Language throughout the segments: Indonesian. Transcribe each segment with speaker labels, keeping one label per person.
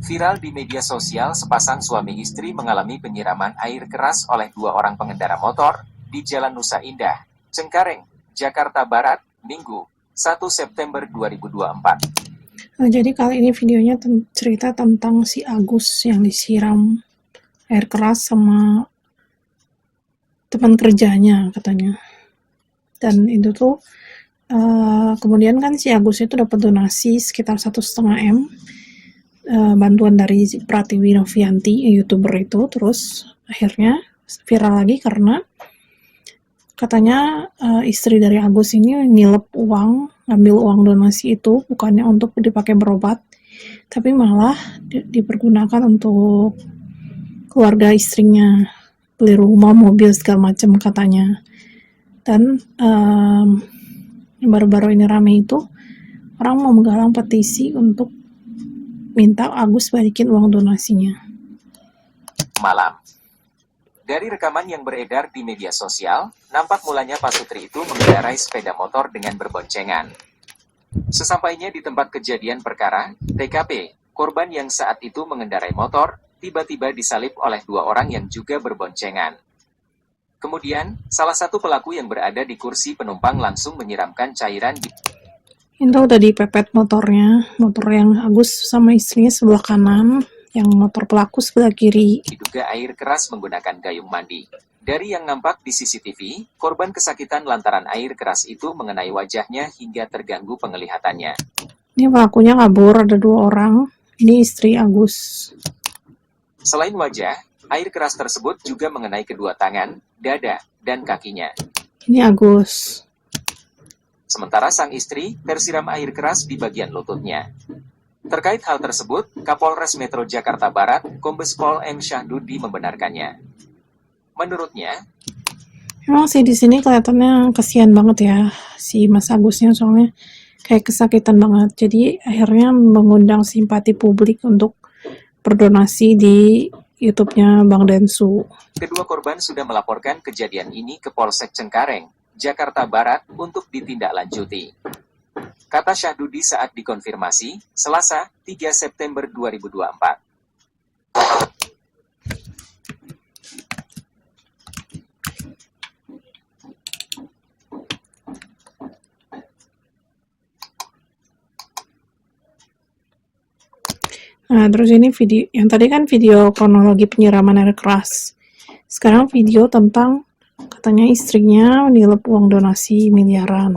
Speaker 1: Viral di media sosial, sepasang suami istri mengalami penyiraman air keras oleh dua orang pengendara motor di Jalan Nusa Indah, Cengkareng, Jakarta Barat, Minggu, 1 September 2024.
Speaker 2: Nah, jadi kali ini videonya cerita tentang si Agus yang disiram air keras sama teman kerjanya katanya. Dan itu tuh kemudian kan si Agus itu dapat donasi sekitar 1,5 M. Bantuan dari Pratiwi Novianti, YouTuber itu. Terus akhirnya viral lagi karena katanya istri dari Agus ini nilep uang, ngambil uang donasi itu bukannya untuk dipakai berobat, tapi malah dipergunakan untuk keluarga istrinya, beli rumah, mobil, segala macam katanya. Dan yang baru-baru ini rame itu orang mau menggalang petisi untuk minta Agus balikin uang donasinya.
Speaker 1: Malam. Dari rekaman yang beredar di media sosial, nampak mulanya Pak Sutri itu mengendarai sepeda motor dengan berboncengan. Sesampainya di tempat kejadian perkara, TKP, korban yang saat itu mengendarai motor, tiba-tiba disalip oleh dua orang yang juga berboncengan. Kemudian, salah satu pelaku yang berada di kursi penumpang langsung menyiramkan cairan di...
Speaker 2: Itu udah dipepet motornya, motor yang Agus sama istrinya sebelah kanan, yang motor pelaku sebelah kiri.
Speaker 1: Diduga air keras menggunakan gayung mandi. Dari yang nampak di CCTV, korban kesakitan lantaran air keras itu mengenai wajahnya hingga terganggu penglihatannya.
Speaker 2: Ini pelakunya kabur, ada 2 orang. Ini istri Agus.
Speaker 1: Selain wajah, air keras tersebut juga mengenai kedua tangan, dada, dan kakinya.
Speaker 2: Ini Agus.
Speaker 1: Sementara sang istri tersiram air keras di bagian lututnya. Terkait hal tersebut, Kapolres Metro Jakarta Barat, Kombes Pol M. Syahdudi membenarkannya. Menurutnya,
Speaker 2: Emang sih di sini kelihatannya kasihan banget ya si Mas Agusnya, soalnya kayak kesakitan banget. Jadi akhirnya mengundang simpati publik untuk berdonasi di YouTube-nya Bang Densu.
Speaker 1: kedua korban sudah melaporkan kejadian ini ke Polsek Cengkareng, Jakarta Barat untuk ditindaklanjuti. Kata Syahdudi saat dikonfirmasi, Selasa, 3 September 2024.
Speaker 2: Nah, terus ini video, yang tadi kan video kronologi penyiraman air keras. Sekarang video tentang katanya istrinya nilep uang donasi miliaran.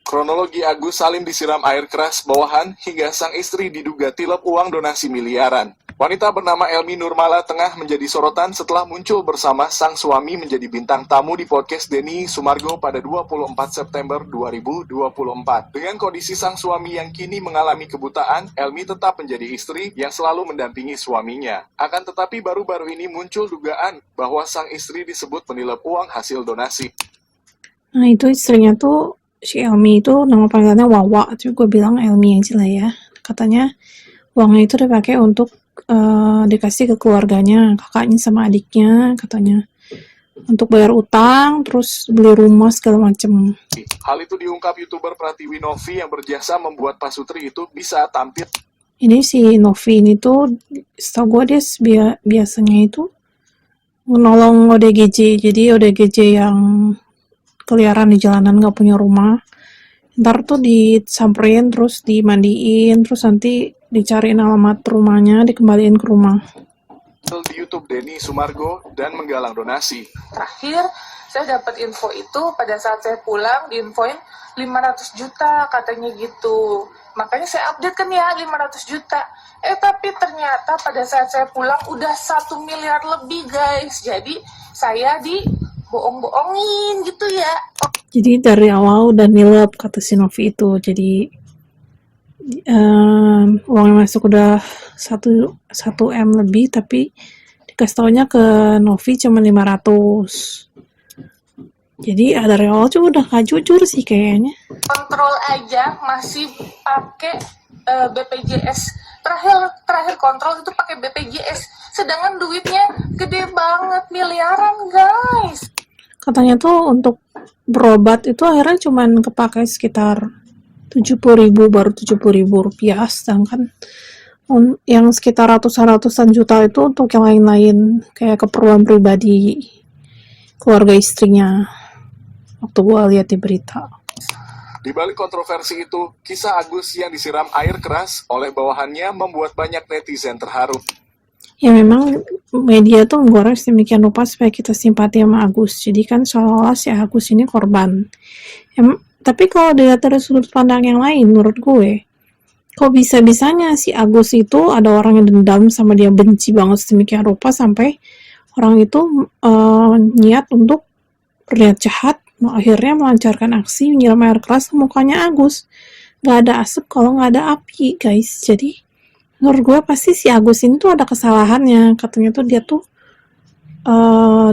Speaker 3: Kronologi Agus Salim disiram air keras bawahan hingga sang istri diduga tilep uang donasi miliaran. Wanita bernama Elmi Nurmala tengah menjadi sorotan setelah muncul bersama sang suami menjadi bintang tamu di podcast Denny Sumargo pada 24 September 2024. Dengan kondisi sang suami yang kini mengalami kebutaan, Elmi tetap menjadi istri yang selalu mendampingi suaminya. Akan tetapi baru-baru ini muncul dugaan bahwa sang istri disebut menilep uang hasil donasi.
Speaker 2: Nah, itu istrinya tuh, si Elmi itu nama panggilannya Wawa, tapi gue bilang Elmi aja lah ya. Katanya uangnya itu dipakai untuk dikasih ke keluarganya, kakaknya sama adiknya, katanya untuk bayar utang, terus beli rumah segala macem.
Speaker 3: Hal itu diungkap YouTuber Pratiwi Novi yang berjasa membuat Pak Sutri itu bisa tampil.
Speaker 2: Ini si Novi ini tuh, setahu gue dia biasanya itu menolong ODGJ, jadi ODGJ yang keliaran di jalanan gak punya rumah, ntar tuh disamperin, terus dimandiin, terus nanti dicariin alamat rumahnya, dikembaliin ke rumah.
Speaker 3: Di YouTube Denny Sumargo dan menggalang donasi.
Speaker 4: Terakhir saya dapat info itu pada saat saya pulang, diinfoin 500 juta katanya gitu. Makanya saya update kan ya 500 juta. Tapi ternyata pada saat saya pulang udah 1 miliar lebih guys. Jadi saya dibohong-bohongin gitu ya.
Speaker 2: Jadi dari awal udah nilep kata si Novi itu. Jadi uangnya masuk udah 1 M lebih, tapi dikasih taunya ke Novi cuma 500. Jadi dari awal juga udah gak jujur sih kayaknya.
Speaker 4: Kontrol aja masih pakai BPJS. Terakhir kontrol itu pakai BPJS. Sedangkan duitnya gede banget, miliaran guys.
Speaker 2: Katanya tuh untuk berobat itu akhirnya cuman kepake sekitar 70.000, baru 70.000 rupiah, sedangkan yang sekitar ratusan juta itu untuk yang lain-lain kayak keperluan pribadi keluarga istrinya, waktu gua lihat di berita.
Speaker 3: Di balik kontroversi itu, kisah Agus yang disiram air keras oleh bawahannya membuat banyak netizen terharu.
Speaker 2: Ya memang media tuh menggoreng sedemikian rupa supaya kita simpati sama Agus. Jadi kan seolah-olah si Agus ini korban. Tapi kalau dilihat dari sudut pandang yang lain, menurut gue, kok bisa-bisanya si Agus itu ada orang yang dendam sama dia, benci banget sedemikian rupa sampai orang itu niat untuk berniat jahat, akhirnya melancarkan aksi menyiram air keras ke mukanya Agus. Gak ada asap kalau gak ada api, guys. Jadi menurut gue pasti si Agus ini tuh ada kesalahannya. Katanya tuh dia tuh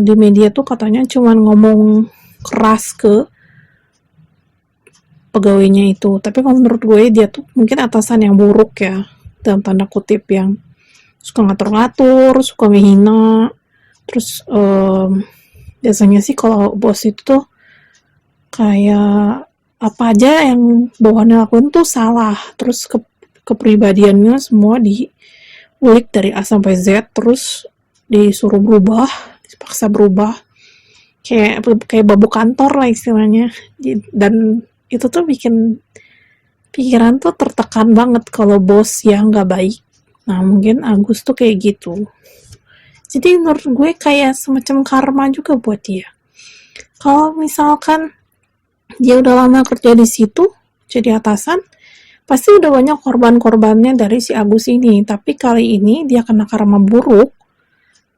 Speaker 2: di media tuh katanya cuman ngomong keras ke pegawainya itu. Tapi kalau menurut gue dia tuh mungkin atasan yang buruk ya, dalam tanda kutip, yang suka ngatur-ngatur, suka menghina. Terus biasanya sih kalau bos itu tuh kayak apa aja yang bawahannya lakuin tuh salah, terus kepribadiannya semua diulik dari A sampai Z, terus disuruh berubah, dipaksa berubah, kayak babu kantor lah istilahnya. Dan itu tuh bikin pikiran tuh tertekan banget kalau bos yang nggak baik. Nah mungkin Agus tuh kayak gitu. Jadi menurut gue kayak semacam karma juga buat dia. Kalau misalkan dia udah lama kerja di situ, jadi atasan, pasti udah banyak korban-korbannya dari si Agus ini. Tapi kali ini dia kena karma buruk.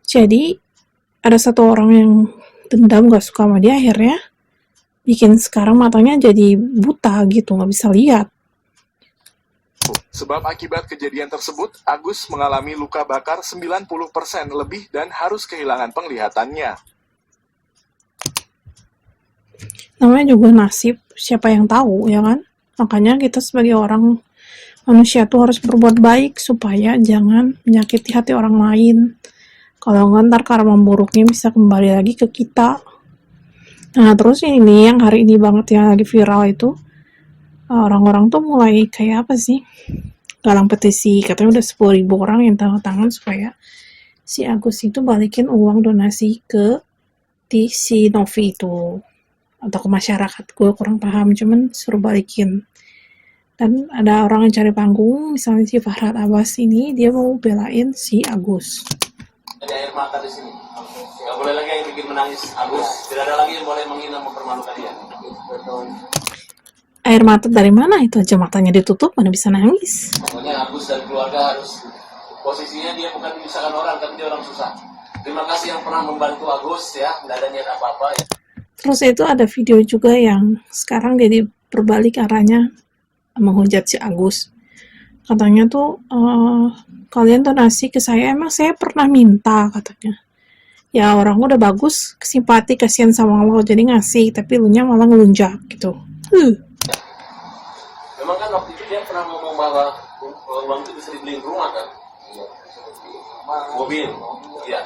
Speaker 2: Jadi ada satu orang yang dendam, gak suka sama dia, akhirnya bikin sekarang matanya jadi buta gitu, gak bisa lihat.
Speaker 3: Sebab akibat kejadian tersebut, Agus mengalami luka bakar 90% lebih dan harus kehilangan penglihatannya.
Speaker 2: Namanya juga nasib, siapa yang tahu, ya kan? Makanya kita sebagai orang manusia tuh harus berbuat baik supaya jangan menyakiti hati orang lain. Kalau nggak ntar karma buruknya bisa kembali lagi ke kita. Nah terus ini yang hari ini banget yang lagi viral itu, orang-orang tuh mulai kayak apa sih, galang petisi, katanya udah 10.000 orang yang tanda tangan supaya si Agus itu balikin uang donasi ke si Novi itu, atau ke masyarakat. Gue kurang paham, cuman suruh balikin. Dan ada orang yang cari panggung, misalnya si Fahrat Abbas ini, dia mau belain si Agus.
Speaker 5: Ada air mata di sini. Gak boleh lagi yang bikin menangis Agus. Tidak ada lagi yang boleh menghina, mempermalukan dia.
Speaker 2: Air mata dari mana? Itu aja matanya ditutup, mana bisa nangis.
Speaker 5: Pokoknya Agus dan keluarga harus, posisinya dia bukan menyusahkan orang, tapi dia orang susah. Terima kasih yang pernah membantu Agus ya, tidak ada niat apa-apa ya.
Speaker 2: Terus itu ada video juga yang sekarang jadi berbalik arahnya menghujat si Agus. Katanya tuh, kalian donasi ke saya, emang saya pernah minta, katanya. Ya orang udah bagus, simpati, kasihan sama lo, jadi ngasih, tapi lu nya malah ngelunjak gitu.
Speaker 5: Memang kan waktu itu dia pernah ngomong bahwa uang itu bisa dibeliin rumah kan? Mobil, iya.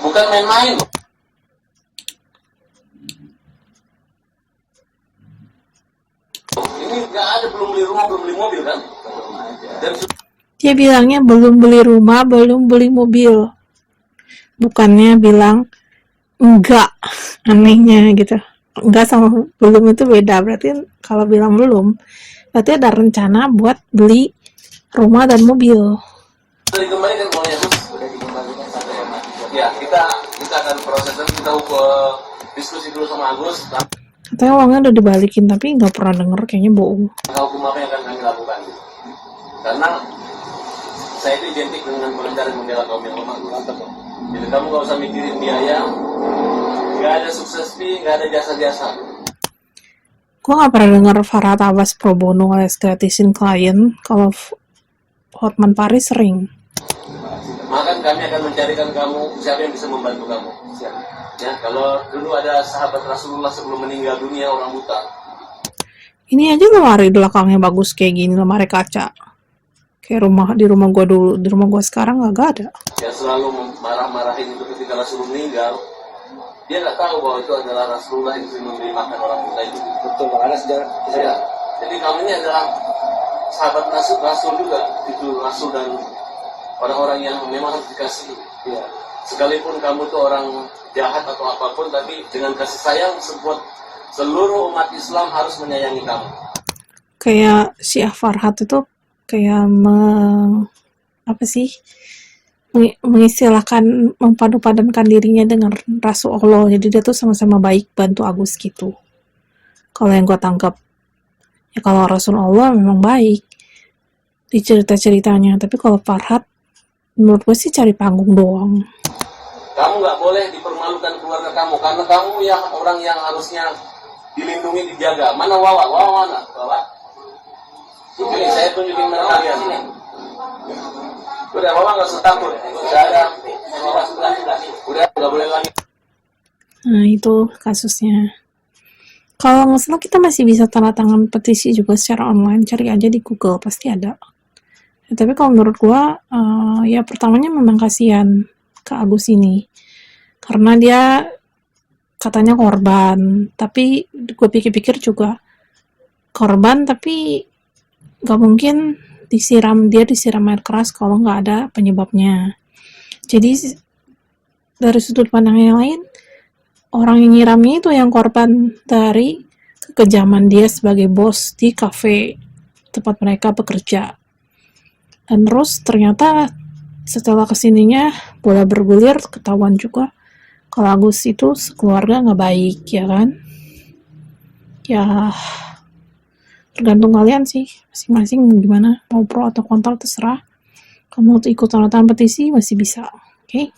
Speaker 5: Bukan main-main. Ini nggak ada, belum beli rumah, belum beli mobil kan? Dan
Speaker 2: Dia bilangnya belum beli rumah, belum beli mobil. Bukannya bilang enggak, anehnya gitu. Enggak sama belum itu beda. Berarti kalau bilang belum, berarti ada rencana buat beli rumah dan mobil.
Speaker 5: sudah dikembalikan uangnya Gus? Sudah dikembalikan sampai ya kita akan proses dan kita diskusi dulu sama Agus.
Speaker 2: Katanya uangnya udah dibalikin, tapi nggak pernah denger, kayaknya bohong.
Speaker 5: Hukum apa yang akan kami lakukan? Karena saya itu identik dengan pengendara yang membela kaum yang lemah. Jadi kamu nggak usah mikirin biaya, nggak ada sukses fee, nggak ada jasa-jasa.
Speaker 2: Gue nggak pernah denger Fahrat Abbas pro bono alias gratisin klien. Kalau Hotman Paris sering.
Speaker 5: Maka kami akan mencarikan kamu siapa yang bisa membantu kamu. Ya, kalau dulu ada sahabat Rasulullah sebelum meninggal dunia orang buta.
Speaker 2: Ini aja lemari belakangnya bagus kayak gini, lemari kaca. Kayak di rumah gua dulu, di rumah gua sekarang nggak ada.
Speaker 5: Yang selalu marah-marahin itu ketika Rasul meninggal, dia nggak tahu bahwa itu adalah Rasulullah yang memberi makan orang buta itu.
Speaker 6: Betul, makanya sejarah
Speaker 5: Ya. Jadi kamu ini adalah sahabat Rasul juga, itu Rasul dan orang-orang yang memang harus dikasihi.
Speaker 6: ya.
Speaker 5: Sekalipun kamu tuh orang jahat atau apapun, tapi dengan kasih sayang seluruh umat Islam harus menyayangi kamu.
Speaker 2: Kayak Syiah Farhat itu kayak mengistilahkan mempadu-padankan dirinya dengan Rasulullah. Jadi dia tuh sama-sama baik bantu Agus gitu. Kalau yang gue tangkap, ya kalau Rasulullah memang baik di cerita-ceritanya, tapi kalau Farhat menurut gue sih cari panggung doang.
Speaker 5: Kamu nggak boleh dipermalukan keluarga kamu, karena kamu yang orang yang harusnya dilindungi, dijaga. Mana Wawa? Wawa mana? Wawa? Tunjukin, saya tunjukin mana kalian. Udah, Wawa nggak usah takut. Udah ada. Udah, nggak boleh lagi.
Speaker 2: Nah itu kasusnya. Kalau nggak salah kita masih bisa tanda tangan petisi juga secara online, cari aja di Google pasti ada. Ya, tapi kalau menurut gua ya pertamanya memang kasihan ke Agus ini karena dia katanya korban, tapi gue pikir-pikir juga korban tapi nggak mungkin disiram air keras kalau nggak ada penyebabnya. Jadi dari sudut pandang yang lain, orang yang nyiramnya itu yang korban dari kekejaman dia sebagai bos di kafe tempat mereka bekerja. Dan terus ternyata setelah kesininya bola bergulir, ketahuan juga kalau Agus itu sekeluarga nggak baik, ya kan? Ya tergantung kalian sih, masing-masing gimana, mau pro atau kontra terserah. Kamu ikut tanda tangan petisi masih bisa, oke?